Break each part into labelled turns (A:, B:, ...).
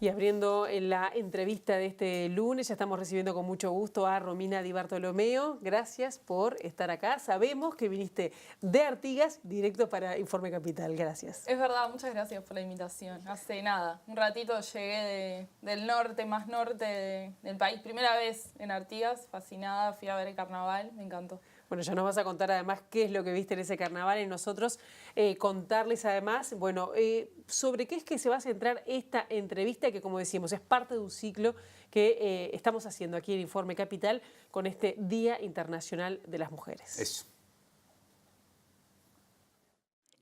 A: Y abriendo en la entrevista de este lunes, ya estamos recibiendo con mucho gusto a Romina Di Bartolomeo. Gracias por estar acá. Sabemos que viniste de Artigas directo para Informe Capital. Gracias.
B: Es verdad, muchas gracias por la invitación. Hace nada, un ratito llegué del norte, más norte del país. Primera vez en Artigas, fascinada, fui a ver el carnaval, me encantó.
A: Bueno, ya nos vas a contar además qué es lo que viste en ese carnaval y nosotros contarles además, bueno, sobre qué es que se va a centrar esta entrevista que, como decíamos, es parte de un ciclo que estamos haciendo aquí en Informe Capital con este Día Internacional de las Mujeres.
C: Eso.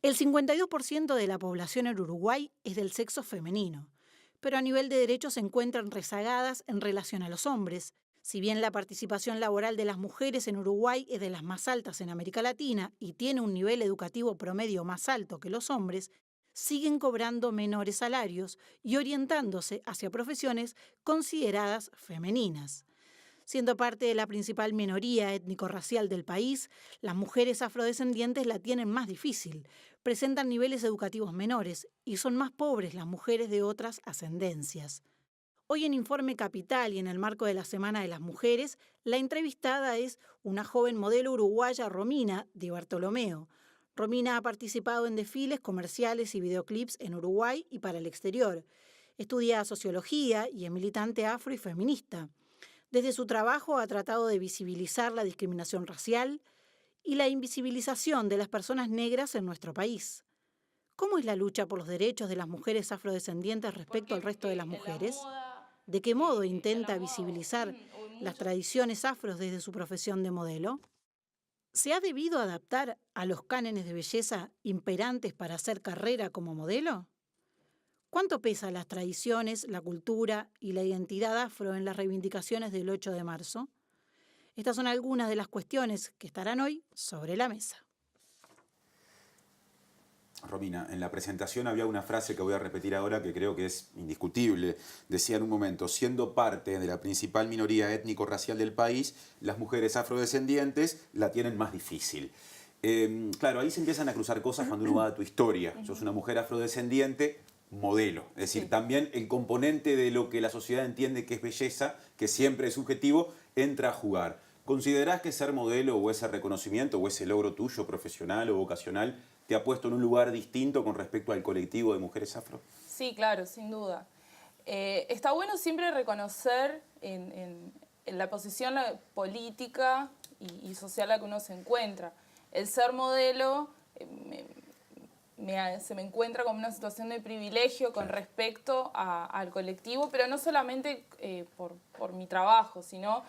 D: El 52% de la población en Uruguay es del sexo femenino, pero a nivel de derechos se encuentran rezagadas en relación a los hombres. Si bien la participación laboral de las mujeres en Uruguay es de las más altas en América Latina y tiene un nivel educativo promedio más alto que los hombres, siguen cobrando menores salarios y orientándose hacia profesiones consideradas femeninas. Siendo parte de la principal minoría étnico-racial del país, las mujeres afrodescendientes la tienen más difícil, presentan niveles educativos menores y son más pobres las mujeres de otras ascendencias. Hoy en Informe Capital y en el marco de la Semana de las Mujeres, la entrevistada es una joven modelo uruguaya, Romina Di Bartolomeo. Romina ha participado en desfiles comerciales y videoclips en Uruguay y para el exterior. Estudia sociología y es militante afro y feminista. Desde su trabajo ha tratado de visibilizar la discriminación racial y la invisibilización de las personas negras en nuestro país. ¿Cómo es la lucha por los derechos de las mujeres afrodescendientes respecto al resto de las mujeres? ¿De qué modo intenta visibilizar las tradiciones afros desde su profesión de modelo? ¿Se ha debido adaptar a los cánones de belleza imperantes para hacer carrera como modelo? ¿Cuánto pesan las tradiciones, la cultura y la identidad afro en las reivindicaciones del 8 de marzo? Estas son algunas de las cuestiones que estarán hoy sobre la mesa.
C: Romina, en la presentación había una frase que voy a repetir ahora que creo que es indiscutible. Decía en un momento, siendo parte de la principal minoría étnico-racial del país, las mujeres afrodescendientes la tienen más difícil. Claro, ahí se empiezan a cruzar cosas cuando uno va a tu historia. Sos una mujer afrodescendiente, modelo. Es decir, también el componente de lo que la sociedad entiende que es belleza, que siempre es subjetivo, entra a jugar. ¿Considerás que ser modelo o ese reconocimiento o ese logro tuyo profesional o vocacional te ha puesto en un lugar distinto con respecto al colectivo de mujeres afro?
B: Sí, claro, sin duda. Está bueno siempre reconocer en la posición política y social a la que uno se encuentra. El ser modelo se me encuentra como una situación de privilegio con respecto al colectivo, pero no solamente por mi trabajo, sino,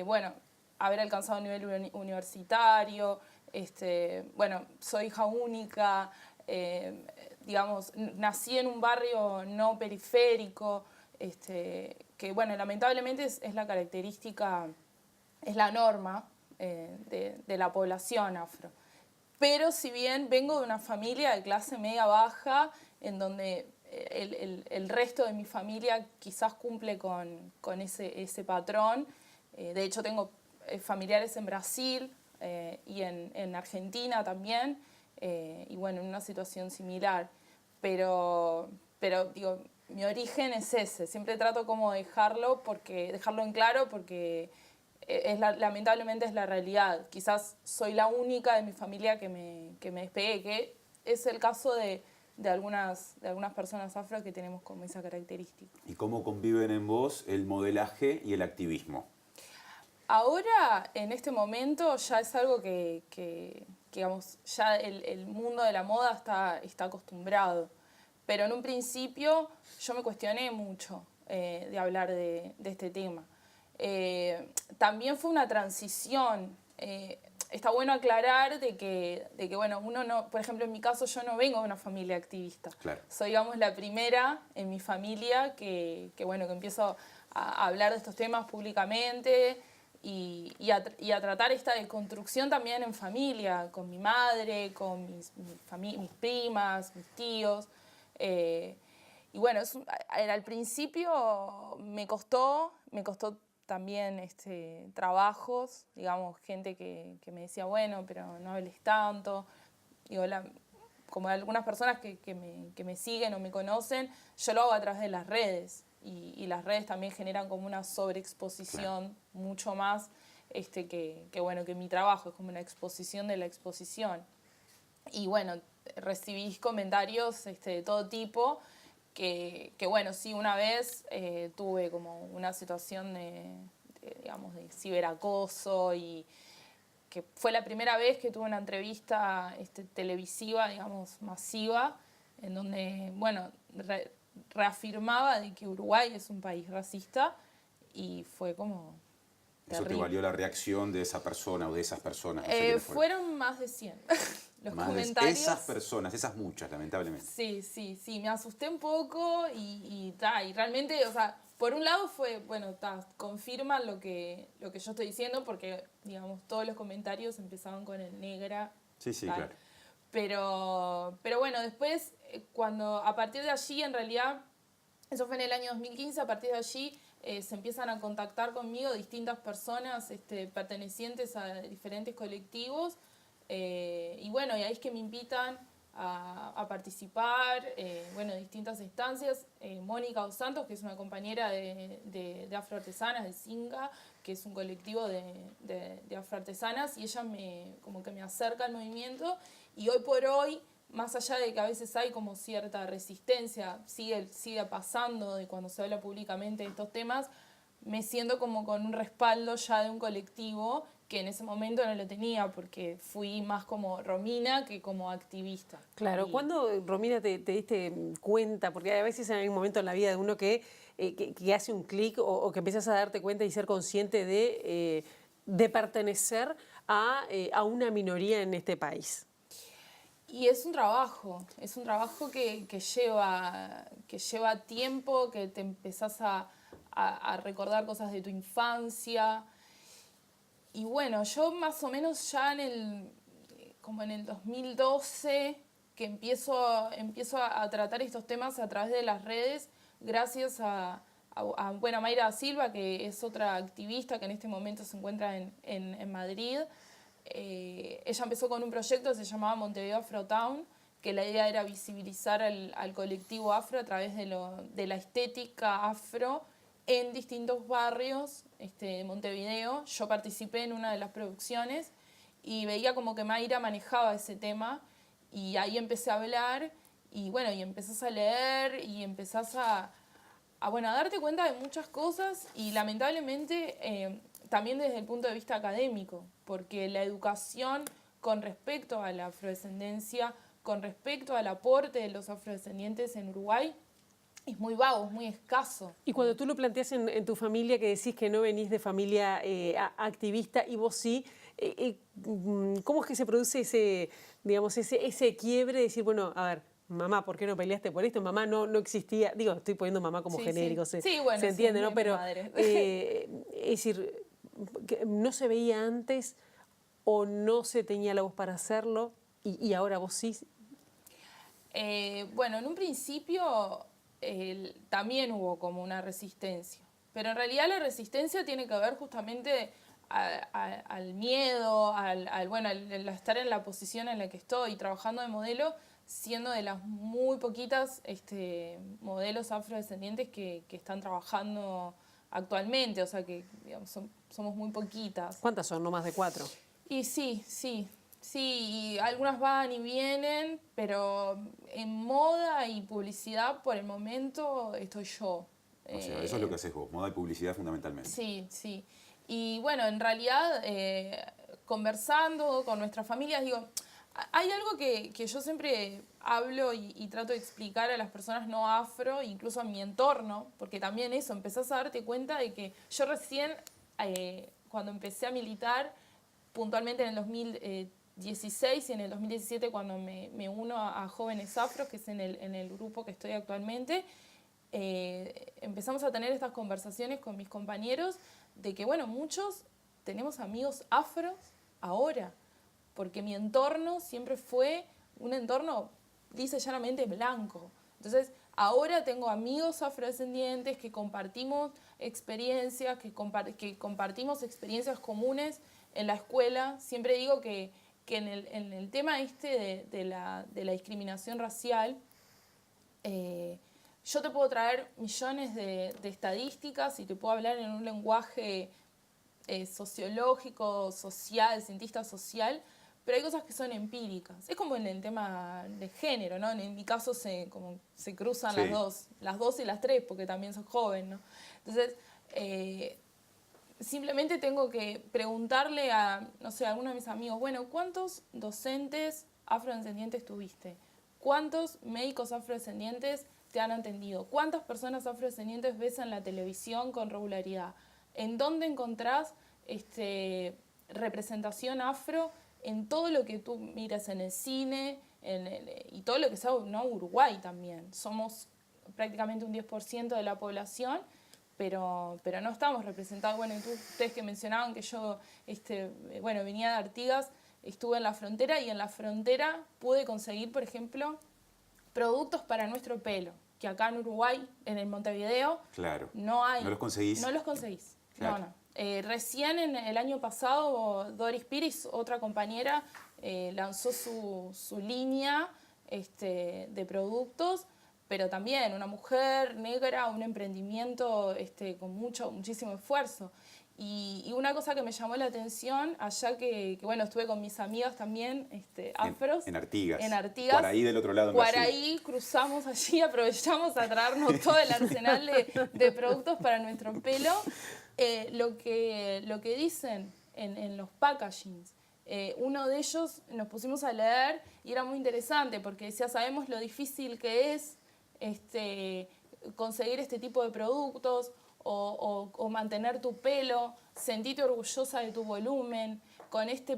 B: bueno, haber alcanzado un nivel universitario, bueno, soy hija única, digamos, nací en un barrio no periférico, que, bueno, lamentablemente es la característica, es la norma de la población afro. Pero si bien vengo de una familia de clase media-baja, en donde el resto de mi familia quizás cumple con ese patrón, de hecho tengo familiares en Brasil y en Argentina también, y bueno, en una situación similar. Pero digo, mi origen es ese, siempre trato como dejarlo en claro porque lamentablemente es la realidad. Quizás soy la única de mi familia que me despegué, que es el caso de algunas personas afro que tenemos como esa característica.
C: ¿Y cómo conviven en vos el modelaje y el activismo?
B: Ahora, en este momento, ya es algo que digamos, ya el mundo de la moda está acostumbrado. Pero en un principio yo me cuestioné mucho de hablar de este tema. También fue una transición. Está bueno aclarar de que bueno, uno no, por ejemplo, en mi caso yo no vengo de una familia activista.
C: Claro.
B: Soy, digamos, la primera en mi familia que empiezo a hablar de estos temas públicamente y a tratar esta deconstrucción también en familia, con mi madre, con mis primas, mis tíos. Y bueno, al principio me costó también trabajos, digamos, gente que me decía, bueno, pero no hables tanto. Digo, como algunas personas que me siguen o me conocen, yo lo hago a través de las redes. Y las redes también generan como una sobreexposición mucho más que mi trabajo, es como una exposición de la exposición. Y bueno, recibí comentarios de todo tipo, que bueno, sí, una vez tuve como una situación digamos, de ciberacoso, y que fue la primera vez que tuve una entrevista televisiva, digamos, masiva, en donde, bueno, reafirmaba de que Uruguay es un país racista, y fue como
C: ¿Eso te
B: terrible.
C: valió la reacción de esa persona o de esas personas? No sé quiénes
B: Fueron más de 100 los
C: Más
B: comentarios.
C: de esas personas, esas muchas, lamentablemente.
B: Sí, me asusté un poco y realmente, o sea, por un lado fue, bueno, confirman lo que yo estoy diciendo, porque, digamos, todos los comentarios empezaban con el negra.
C: Sí, claro.
B: Pero bueno, después, a partir de allí, en realidad, eso fue en el año 2015, a partir de allí se empiezan a contactar conmigo distintas personas pertenecientes a diferentes colectivos, y bueno, y ahí es que me invitan a participar, bueno, en distintas instancias. Mónica Dos Santos, que es una compañera de afroartesanas, de Singa, que es un colectivo de afroartesanas, y ella como que me acerca al movimiento, y hoy por hoy, más allá de que a veces hay como cierta resistencia, sigue pasando de cuando se habla públicamente de estos temas, me siento como con un respaldo ya de un colectivo que en ese momento no lo tenía, porque fui más como Romina que como activista.
A: Claro, ¿cuándo, Romina, te diste cuenta? Porque a veces hay un momento en la vida de uno que hace un clic o que empiezas a darte cuenta y ser consciente de pertenecer a una minoría en este país.
B: Y es un trabajo que lleva tiempo, que te empezás a recordar cosas de tu infancia. Y bueno, yo más o menos ya como en el 2012, que empiezo a tratar estos temas a través de las redes, gracias a Mayra da Silva, que es otra activista que en este momento se encuentra en Madrid. Ella empezó con un proyecto que se llamaba Montevideo Afro Town, que la idea era visibilizar al colectivo afro a través de la estética afro en distintos barrios de Montevideo. Yo participé en una de las producciones y veía como que Mayra manejaba ese tema, y ahí empecé a hablar, y bueno, y empezás a leer y empezás a darte cuenta de muchas cosas, y lamentablemente también desde el punto de vista académico, porque la educación con respecto a la afrodescendencia, con respecto al aporte de los afrodescendientes en Uruguay, es muy vago, es muy escaso.
A: Y cuando tú lo planteas en tu familia, que decís que no venís de familia activista y vos sí, ¿cómo es que se produce ese quiebre de decir, bueno, a ver, mamá, ¿por qué no peleaste por esto? Mamá no existía, digo, estoy poniendo mamá como genérico,
B: sí.
A: Se entiende, ¿no? Pero,
B: madre.
A: es decir, ¿no se veía antes o no se tenía la voz para hacerlo y ahora vos sí?
B: Bueno, en un principio también hubo como una resistencia, pero en realidad la resistencia tiene que ver justamente al miedo, al estar en la posición en la que estoy, trabajando de modelo, siendo de las muy poquitas modelos afrodescendientes que están trabajando actualmente, o sea que digamos, somos muy poquitas.
A: ¿Cuántas son? No más de 4.
B: Y sí, y algunas van y vienen, pero en moda y publicidad por el momento estoy yo.
C: O sea, eso es lo que haces vos, moda y publicidad fundamentalmente.
B: Sí. Y bueno, en realidad, conversando con nuestras familias, digo, hay algo que yo siempre hablo y trato de explicar a las personas no afro, incluso a mi entorno, porque también eso, empezás a darte cuenta de que yo recién, cuando empecé a militar, puntualmente en el 2016 y en el 2017 cuando me uno a Jóvenes Afros, que es en el grupo que estoy actualmente, empezamos a tener estas conversaciones con mis compañeros de que, bueno, muchos tenemos amigos afros ahora, porque mi entorno siempre fue un entorno, dice llanamente, blanco. Entonces, ahora tengo amigos afrodescendientes que compartimos experiencias, que compartimos experiencias comunes en la escuela. Siempre digo que que en el tema de la discriminación racial, yo te puedo traer millones de estadísticas y te puedo hablar en un lenguaje sociológico, social, cientista social, pero hay cosas que son empíricas. Es como en el tema de género, ¿no? En mi caso se cruzan
C: Sí.
B: las dos y las tres, porque también soy joven, ¿no? Entonces, simplemente tengo que preguntarle a, no sé, a alguno de mis amigos, bueno, ¿cuántos docentes afrodescendientes tuviste? ¿Cuántos médicos afrodescendientes te han atendido? ¿Cuántas personas afrodescendientes ves en la televisión con regularidad? ¿En dónde encontrás representación afro en todo lo que tú miras en el cine y todo lo que sea, ¿no? Uruguay también? Somos prácticamente un 10% de la población, pero no estamos representados. Bueno, ustedes que mencionaban que yo venía de Artigas, estuve en la frontera y en la frontera pude conseguir, por ejemplo, productos para nuestro pelo, que acá en Uruguay, en el Montevideo,
C: Claro.
B: no hay.
C: ¿No los conseguís?
B: No los conseguís.
C: Claro.
B: No. Recién en el año pasado, Doris Piris, otra compañera, lanzó su línea de productos, pero también una mujer negra, un emprendimiento con muchísimo esfuerzo. Y una cosa que me llamó la atención, allá que estuve con mis amigas también, afros.
C: En Artigas.
B: En Artigas.
C: Guaraí del otro lado en Brasil.
B: Guaraí, cruzamos allí, aprovechamos a traernos todo el arsenal de productos para nuestro pelo. Lo que dicen en los packagings. Uno de ellos nos pusimos a leer y era muy interesante porque decía, sabemos lo difícil que es conseguir este tipo de productos o mantener tu pelo, sentirte orgullosa de tu volumen. Con este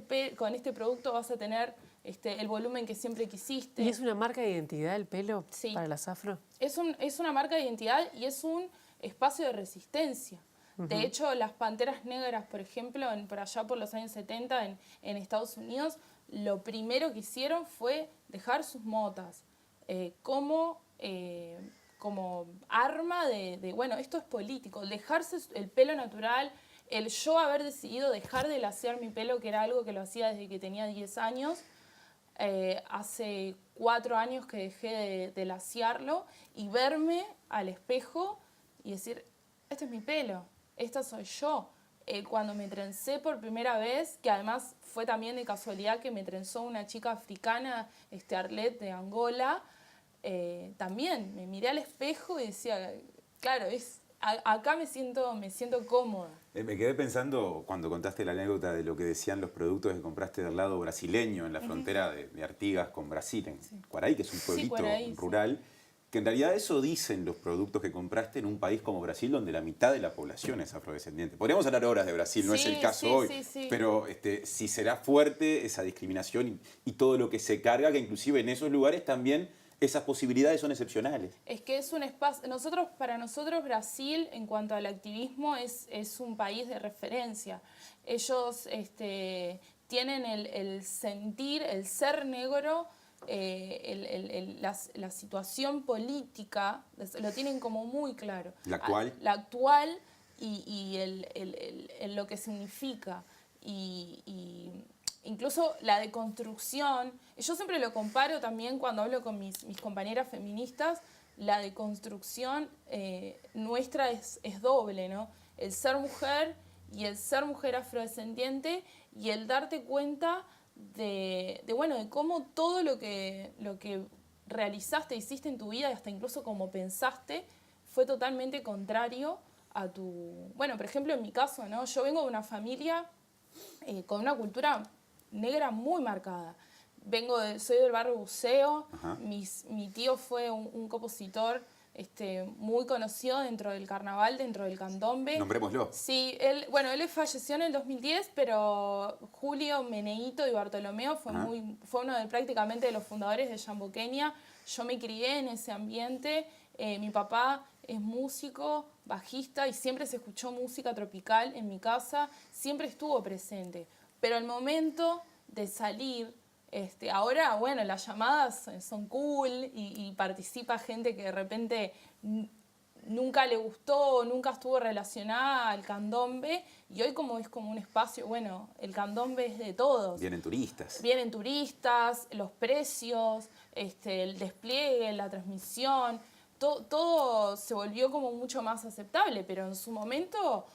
B: producto vas a tener el volumen que siempre quisiste.
A: ¿Y es una marca de identidad el pelo
B: Sí.
A: para las afro?
B: Es una marca de identidad y es un espacio de resistencia. De hecho, las panteras negras, por ejemplo, por allá por los años 70 en Estados Unidos, lo primero que hicieron fue dejar sus motas como arma bueno, esto es político, dejarse el pelo natural, el yo haber decidido dejar de lasear mi pelo, que era algo que lo hacía desde que tenía 10 años, hace 4 años que dejé de lasearlo y verme al espejo y decir, este es mi pelo. Esta soy yo. Cuando me trencé por primera vez, que además fue también de casualidad que me trenzó una chica africana, Arlet de Angola, también me miré al espejo y decía, claro, acá me siento cómoda.
C: Me quedé pensando cuando contaste la anécdota de lo que decían los productos que compraste del lado brasileño, en la frontera de Artigas con Brasil, en Guaraí, que es un pueblito rural. Sí. Que en realidad eso dicen los productos que compraste en un país como Brasil, donde la mitad de la población es afrodescendiente. Podríamos hablar horas de Brasil, no es el caso hoy, pero si será fuerte esa discriminación y todo lo que se carga, que inclusive en esos lugares también esas posibilidades son excepcionales.
B: Es que es un espacio, para nosotros Brasil, en cuanto al activismo, es un país de referencia. Ellos tienen el sentir, el ser negro, la situación política lo tienen como muy claro.
C: ¿La actual?
B: La actual y lo que significa. Y incluso la deconstrucción, yo siempre lo comparo también cuando hablo con mis compañeras feministas, la deconstrucción nuestra es doble, ¿no? El ser mujer y el ser mujer afrodescendiente y el darte cuenta de cómo todo lo que realizaste, hiciste en tu vida, y hasta incluso como pensaste, fue totalmente contrario a tu... Bueno, por ejemplo, en mi caso, ¿no? Yo vengo de una familia con una cultura negra muy marcada. Soy del barrio Buceo, mi tío fue un compositor muy conocido dentro del carnaval, dentro del candombe.
C: Nombrémoslo.
B: Sí, él falleció en el 2010, pero Julio Meneíto y Bartolomeo fue uno prácticamente de los fundadores de Yamboqueña. Yo me crié en ese ambiente. Mi papá es músico, bajista, y siempre se escuchó música tropical en mi casa, siempre estuvo presente. Pero al momento de salir, ahora, bueno, las llamadas son cool y participa gente que de repente nunca le gustó, nunca estuvo relacionada al candombe, y hoy como es como un espacio, bueno, el candombe es de todos.
C: Vienen turistas.
B: Vienen turistas, los precios, el despliegue, la transmisión, todo se volvió como mucho más aceptable, pero en su momento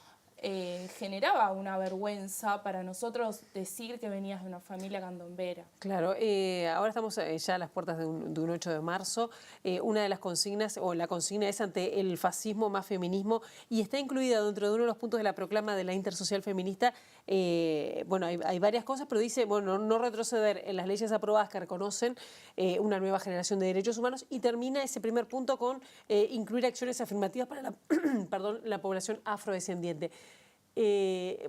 B: generaba una vergüenza para nosotros decir que venías de una familia candombera.
A: Claro, ahora estamos ya a las puertas de un 8 de marzo. Una de las consignas, o la consigna es ante el fascismo más feminismo, y está incluida dentro de uno de los puntos de la proclama de la Intersocial Feminista. Bueno, hay varias cosas, pero dice, bueno, no retroceder en las leyes aprobadas que reconocen una nueva generación de derechos humanos, y termina ese primer punto con incluir acciones afirmativas para la, perdón, la población afrodescendiente.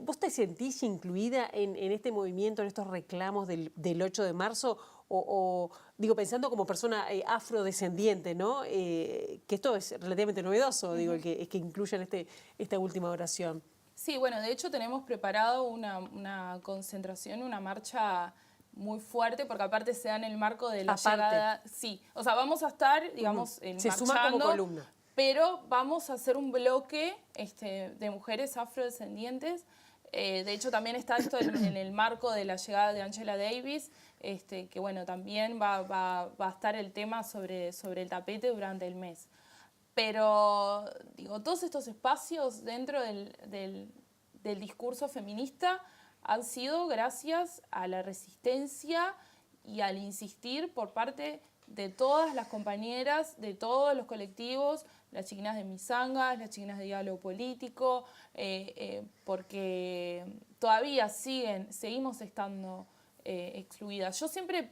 A: ¿Vos te sentís incluida en este movimiento, en estos reclamos del 8 de marzo? O digo, pensando como persona afrodescendiente, ¿no? Que esto es relativamente novedoso, digo, que incluyan esta última oración.
B: Sí, bueno, de hecho tenemos preparado una concentración, una marcha muy fuerte, porque aparte se da en el marco de la llegada... Sí, o sea, vamos a estar, digamos,
A: se suma como columna.
B: Pero vamos a hacer un bloque de mujeres afrodescendientes. De hecho, también está esto en el marco de la llegada de Angela Davis, que bueno, también va a estar el tema sobre el tapete durante el mes. Pero, digo, todos estos espacios dentro del discurso feminista han sido gracias a la resistencia y al insistir por parte de todas las compañeras, de todos los colectivos, las chiquinas de Misangas, las chiquinas de Diálogo Político, porque todavía seguimos estando excluidas. Yo siempre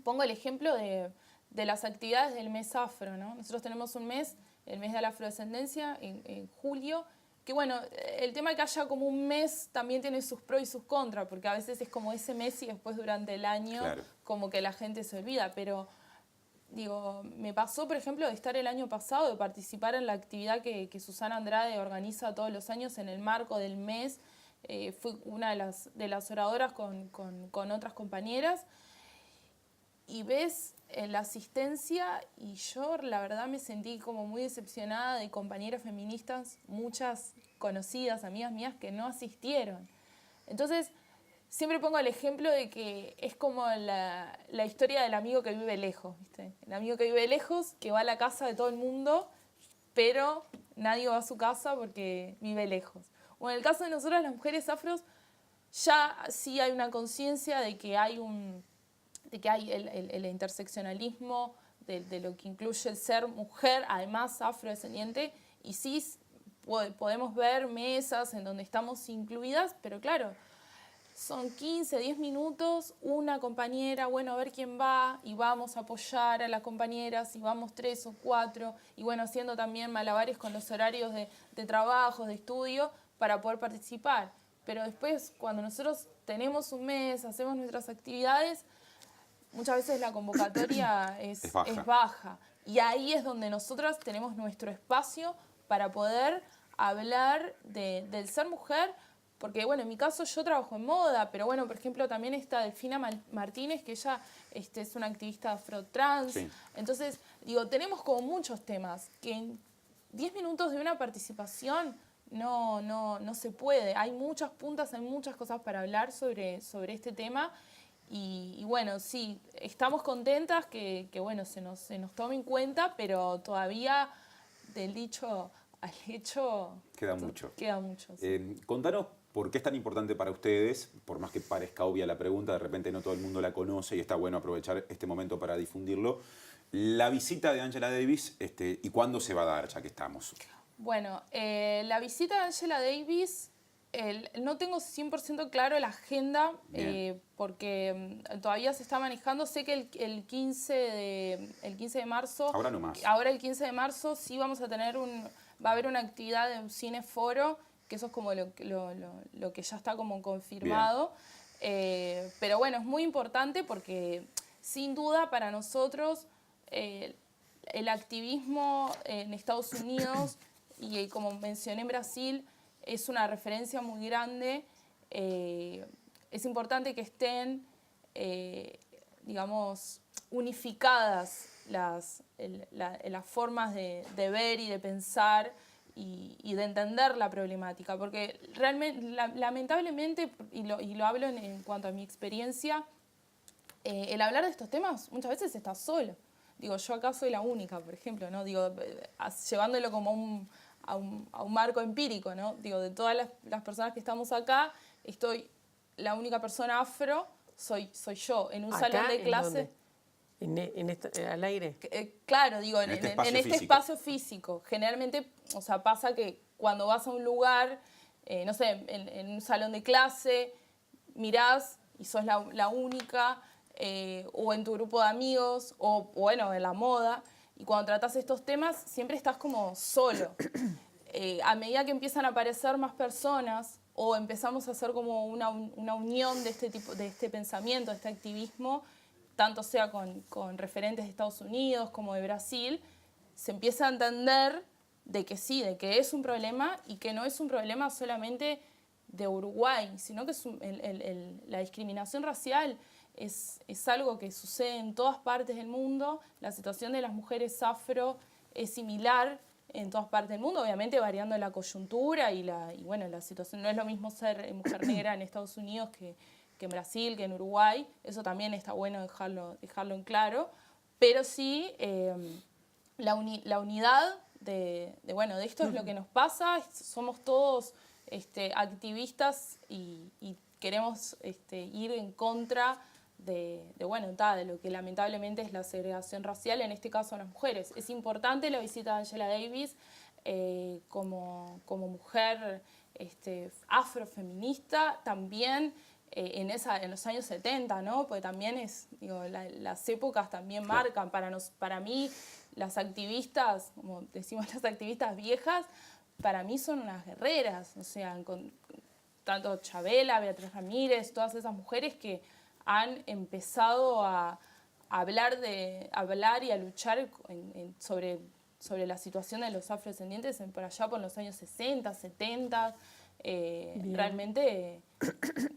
B: pongo el ejemplo de las actividades del mes afro, ¿no? Nosotros tenemos un mes, el mes de la afrodescendencia, en julio, que bueno, el tema de que haya como un mes también tiene sus pros y sus contras, porque a veces es como ese mes y después durante el año como que la gente se olvida, pero digo, me pasó, por ejemplo, de estar el año pasado, de participar en la actividad que Susana Andrade organiza todos los años en el marco del mes. Fui una de las oradoras con otras compañeras, y ves la asistencia, y yo la verdad me sentí como muy decepcionada de compañeras feministas, muchas conocidas, amigas mías, que no asistieron. Entonces, siempre pongo el ejemplo de que es como la historia del amigo que vive lejos, ¿viste? El amigo que vive lejos, que va a la casa de todo el mundo, pero nadie va a su casa porque vive lejos. O en el caso de nosotras, las mujeres afros, ya sí hay una conciencia de que hay el interseccionalismo de lo que incluye el ser mujer, además afrodescendiente, y sí podemos ver mesas en donde estamos incluidas, pero claro, son 15, 10 minutos, una compañera, bueno, a ver quién va, y vamos a apoyar a las compañeras, y vamos 3 o 4, y bueno, haciendo también malabares con los horarios de trabajo, de estudio, para poder participar. Pero después, cuando nosotros tenemos un mes, hacemos nuestras actividades, muchas veces la convocatoria es baja. Y ahí es donde nosotras tenemos nuestro espacio para poder hablar del ser mujer, porque bueno, en mi caso yo trabajo en moda, pero bueno, por ejemplo, también está Delfina Martínez, que ella es una activista afrotrans. Sí. Entonces, digo, tenemos como muchos temas que en 10 minutos de una participación no se puede. Hay muchas puntas, hay muchas cosas para hablar sobre este tema. Y bueno, sí, estamos contentas que bueno, se nos tome en cuenta, pero todavía del dicho al hecho
C: queda mucho.
B: Sí.
C: Contanos por qué es tan importante para ustedes, por más que parezca obvia la pregunta, de repente no todo el mundo la conoce y está bueno aprovechar este momento para difundirlo. La visita de Angela Davis, ¿y cuándo se va a dar, ya que estamos?
B: Bueno, la visita de Angela Davis... no tengo 100% claro la agenda, porque todavía se está manejando. Sé que el 15 de marzo...
C: Ahora no más.
B: Ahora el 15 de marzo sí vamos a tener va a haber una actividad de un cineforo, que eso es como lo que ya está como confirmado. Pero bueno, es muy importante porque sin duda para nosotros el activismo en Estados Unidos y como mencioné en Brasil, es una referencia muy grande. Es importante que estén, digamos, unificadas las formas de ver y de pensar y de entender la problemática, porque realmente, lamentablemente, y lo hablo en cuanto a mi experiencia, el hablar de estos temas muchas veces está solo. Digo, yo acá soy la única, por ejemplo, ¿no? Digo, llevándolo como a un marco empírico, ¿no? Digo, de todas las personas que estamos acá, la única persona afro soy yo, en un salón de clase.
A: ¿Al aire?
B: Claro, digo, en este espacio físico. Generalmente, o sea, pasa que cuando vas a un lugar, no sé, en un salón de clase, mirás y sos la única, o en tu grupo de amigos, o bueno, en la moda, y cuando tratás estos temas siempre estás como solo. A medida que empiezan a aparecer más personas, o empezamos a hacer como una unión de este tipo, de este pensamiento, de este activismo, tanto sea con referentes de Estados Unidos como de Brasil, se empieza a entender de que sí, de que es un problema y que no es un problema solamente de Uruguay, sino que la discriminación racial es algo que sucede en todas partes del mundo. La situación de las mujeres afro es similar en todas partes del mundo, obviamente variando la coyuntura y bueno, la situación. No es lo mismo ser mujer negra en Estados Unidos que en Brasil, que en Uruguay. Eso también está bueno dejarlo en claro. Pero sí, la unidad de esto es lo que nos pasa. Somos todos activistas y queremos ir en contra de lo que lamentablemente es la segregación racial, en este caso a las mujeres. Es importante la visita de Angela Davis como mujer afrofeminista, también en los años 70, ¿no? Porque también las épocas también marcan. Para mí, las activistas, como decimos las activistas viejas, para mí son unas guerreras, o sea, tanto Chabela, Beatriz Ramírez, todas esas mujeres que han empezado a hablar y a luchar sobre la situación de los afrodescendientes por allá por los años 60, 70. Realmente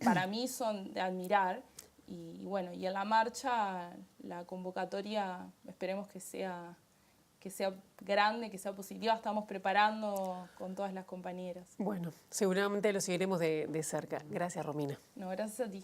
B: para mí son de admirar. Y bueno, y en la marcha, la convocatoria, esperemos que sea grande, que sea positiva. Estamos preparando con todas las compañeras.
A: Bueno, seguramente lo seguiremos de cerca. Gracias, Romina.
B: No, gracias a ti.